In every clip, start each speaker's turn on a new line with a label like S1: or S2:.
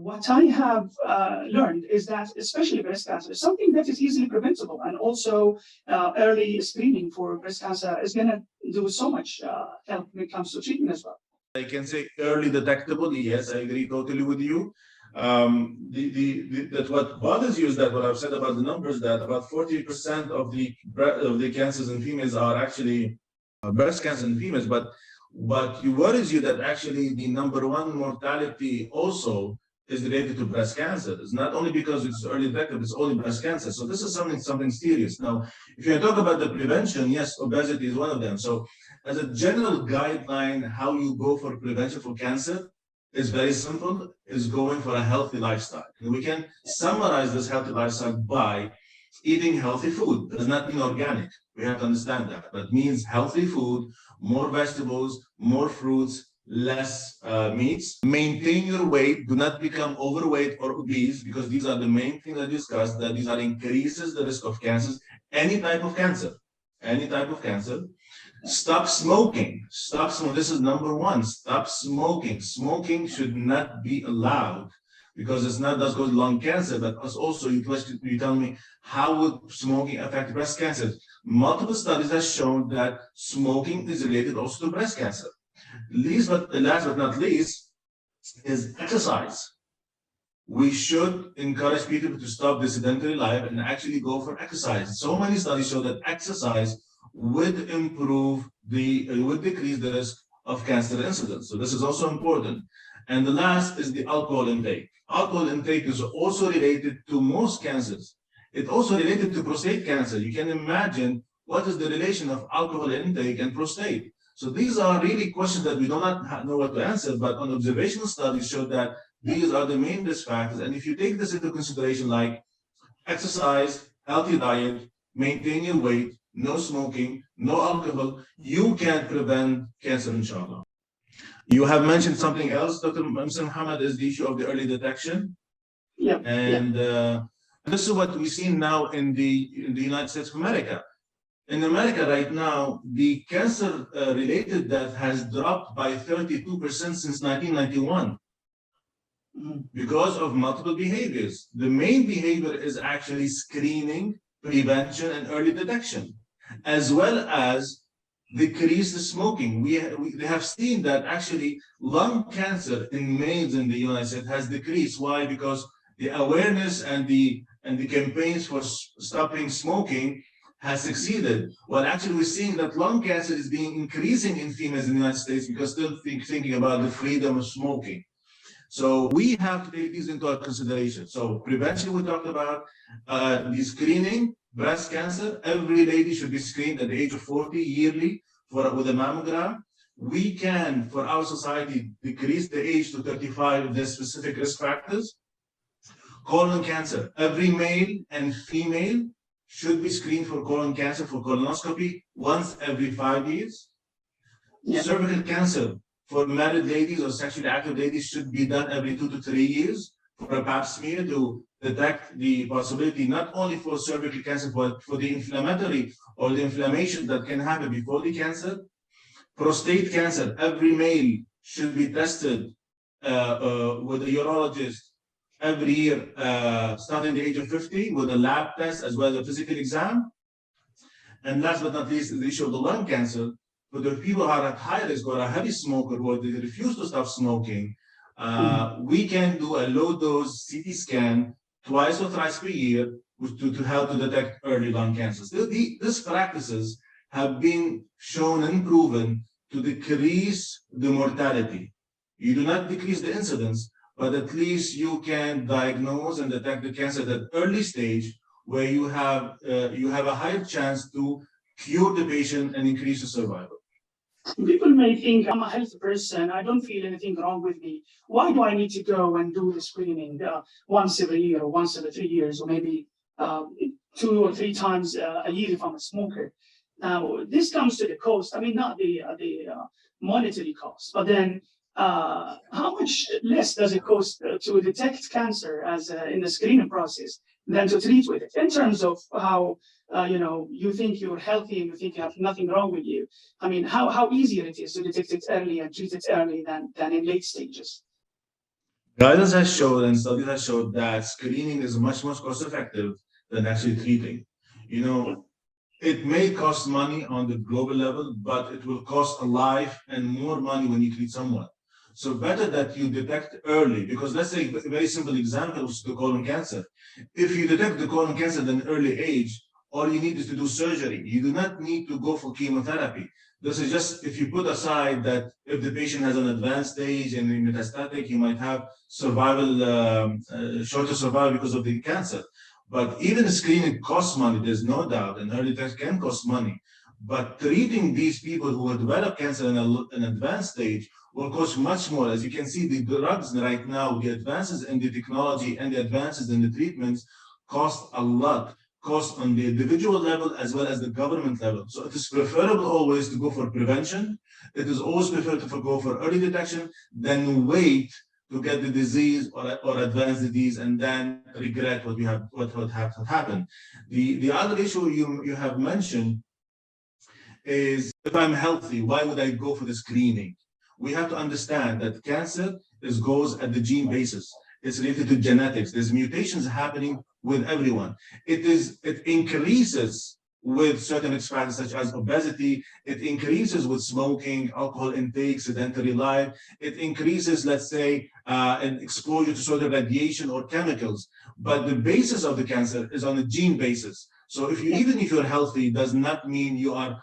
S1: what I have learned is that especially breast cancer is something that is easily preventable, and also early screening for breast cancer is going to do so much help when it comes to treatment as well.
S2: I can say early detectable. Yes, I agree totally with you. That what bothers you is that what I've said about the numbers, that about 40% of the cancers in females are actually breast cancer in females, but it worries you that actually the number one mortality also is related to breast cancer. It's not only because it's early detectable, it's only breast cancer. So this is something serious. Now, if you talk about the prevention, yes, obesity is one of them. So as a general guideline, how you go for prevention for cancer is very simple, is going for a healthy lifestyle. And we can summarize this healthy lifestyle by eating healthy food. It does not mean organic. We have to understand that. But it means healthy food, more vegetables, more fruits, less meats. Maintain your weight. Do not become overweight or obese, because these are the main things I discussed, that these are increases the risk of cancers, any type of cancer. Stop smoking. Stop smoking. This is number one. Stop smoking. Smoking should not be allowed, because it's not just cause lung cancer, but also you tell me, how would smoking affect breast cancer? Multiple studies have shown that smoking is related also to breast cancer. Last but not least is exercise. We should encourage people to stop the sedentary life and actually go for exercise. So many studies show that exercise would would decrease the risk of cancer incidence. So this is also important. And the last is the alcohol intake. Alcohol intake is also related to most cancers. It's also related to prostate cancer. You can imagine what is the relation of alcohol intake and prostate. So these are really questions that we do not know what to answer, but on observational studies show that these are the main risk factors. And if you take this into consideration, like exercise, healthy diet, maintain your weight, no smoking, no alcohol, you can prevent cancer, inshallah. You have mentioned something else, Dr. Muhammad, is the issue of the early detection.
S1: Yeah.
S2: And this is what we see now in the United States of America. In America right now, the cancer-related death has dropped by 32% since 1991 because of multiple behaviors. The main behavior is actually screening, prevention, and early detection, as well as decrease the smoking. We have seen that actually lung cancer in males in the United States has decreased. Why? Because the awareness and the campaigns for stopping smoking has succeeded. Well, actually, we're seeing that lung cancer is increasing in females in the United States because still thinking about the freedom of smoking. So we have to take these into our consideration. So prevention, we talked about the screening, breast cancer. Every lady should be screened at the age of 40 yearly with a mammogram. We can, for our society, decrease the age to 35 with the specific risk factors. Colon cancer, every male and female should be screened for colon cancer for colonoscopy once every 5 years. Yeah. Cervical cancer for married ladies or sexually active ladies should be done every 2 to 3 years for a pap smear to detect the possibility not only for cervical cancer, but for the inflammatory or the inflammation that can happen before the cancer. Prostate cancer, every male should be tested with a urologist every year, starting the age of 50, with a lab test as well as a physical exam. And last but not least, the issue of the lung cancer. For the people who are at high risk or a heavy smoker or they refuse to stop smoking, we can do a low-dose CT scan twice or thrice per year to help to detect early lung cancer. So these practices have been shown and proven to decrease the mortality. You do not decrease the incidence, but at least you can diagnose and detect the cancer at an early stage where you have a higher chance to cure the patient and increase the survival.
S1: People may think, I'm a healthy person, I don't feel anything wrong with me. Why do I need to go and do the screening once every year or once every 3 years or maybe 2 or 3 times a year if I'm a smoker? Now, this comes to the cost. I mean, not the monetary cost, but then how much less does it cost to detect cancer as in the screening process than to treat with it, in terms of how you think you're healthy and you think you have nothing wrong with you? I mean, how easier it is to detect it early and treat it early than in late stages?
S2: Guidance has showed and studies have showed that screening is much more cost effective than actually treating. You know, it may cost money on the global level, but it will cost a life and more money when you treat someone. So better that you detect early, because let's say a very simple example is the colon cancer. If you detect the colon cancer at an early age, all you need is to do surgery. You do not need to go for chemotherapy. This is just if you put aside that if the patient has an advanced stage and metastatic, he might have shorter survival because of the cancer. But even screening costs money, there's no doubt, and early detection can cost money. But treating these people who have developed cancer in an advanced stage will cost much more. As you can see, the drugs right now, the advances in the technology and the advances in the treatments cost a lot. Cost on the individual level as well as the government level. So it is preferable always to go for prevention. It is always preferred to go for early detection than wait to get the disease or advanced disease and then regret what happened. The other issue you have mentioned is if I'm healthy, why would I go for the screening? We have to understand that cancer goes at the gene basis. It's related to genetics. There's mutations happening with everyone. It increases with certain risk factors such as obesity. It increases with smoking, alcohol intake, sedentary life. It increases, let's say, in exposure to certain radiation or chemicals. But the basis of the cancer is on a gene basis. So even if you're healthy, does not mean you are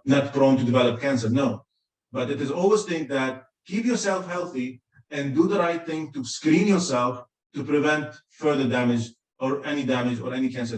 S2: not prone to develop cancer. No, but it is always think that keep yourself healthy and do the right thing to screen yourself to prevent further damage or any cancer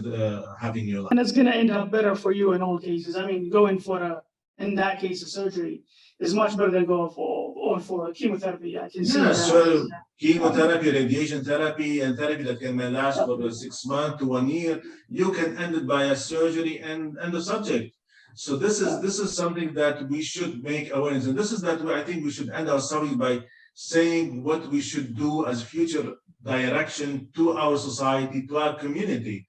S2: having your life.
S1: And it's going to end up better for you in all cases. I mean, going for in that case, a surgery is much better than going for chemotherapy. I can see that.
S2: So chemotherapy, radiation therapy, and therapy that can last for 6 months to 1 year, you can end it by a surgery and the subject. So this is something that we should make awareness, and this is that I think we should end our summary by saying what we should do as future direction to our society, to our community.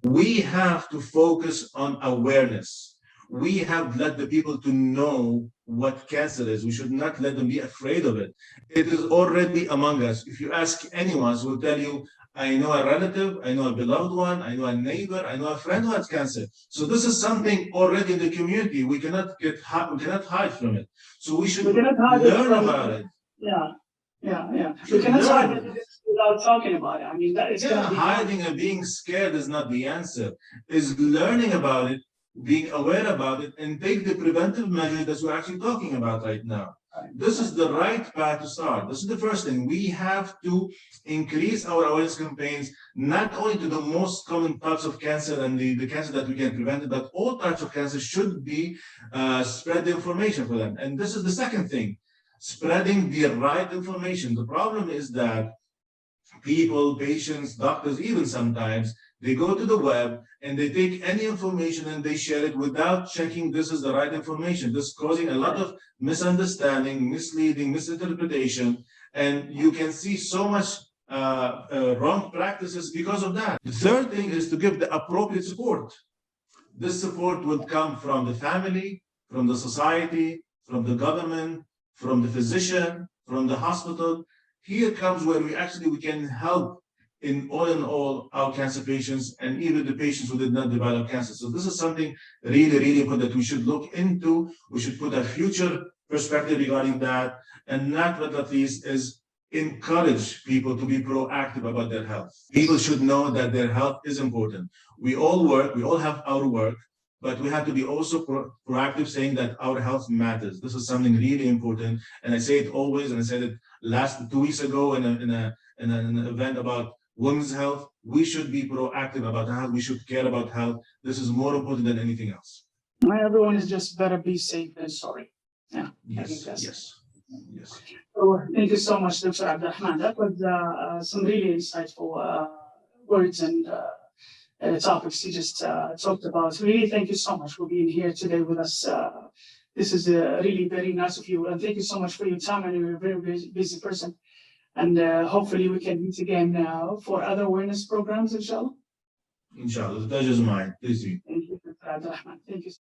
S2: We have to focus on awareness. We have to let the people to know what cancer is. We should not let them be afraid of it. It is already among us. If you ask anyone, who will tell you, I know a relative, I know a beloved one, I know a neighbor, I know a friend who has cancer. So this is something already in the community. We cannot hide from it. So we should learn about it.
S1: Yeah. We cannot hide it without talking about it. I mean, that is
S2: hiding and being scared is not the answer. Is learning about it, being aware about it, and take the preventive measures that we're actually talking about right now. This is the right path to start. This is the first thing. We have to increase our awareness campaigns, not only to the most common types of cancer and the cancer that we can prevent, but all types of cancer should be spread the information for them. And this is the second thing, spreading the right information. The problem is that people, patients, doctors, even sometimes, they go to the web and they take any information and they share it without checking this is the right information. This is causing a lot of misunderstanding, misleading, misinterpretation, and you can see so much wrong practices because of that. The third thing is to give the appropriate support. This support will come from the family, from the society, from the government, from the physician, from the hospital. Here comes where we can help in all our cancer patients and even the patients who did not develop cancer. So this is something really, really important that we should look into. We should put a future perspective regarding that, and not but least is encourage people to be proactive about their health. People should know that their health is important. We all work, we all have our work, but we have to be also proactive, saying that our health matters. This is something really important. And I say it always, and I said it 2 weeks ago in an event about women's health. We should be proactive about health. We should care about health. This is more important than anything else.
S1: Everyone is just better be safe than sorry. Yeah.
S2: Yes.
S1: So, thank you so much, Dr. Abdulrahman. That was some really insightful words and topics you just talked about. Really, thank you so much for being here today with us. This is really very nice of you. And thank you so much for your time. And you're a very busy person. And hopefully we can meet again for other awareness programs, inshallah.
S2: Inshallah. The pleasure is mine. Please do.
S1: Thank you, Dr. Abdulrahman. Thank you.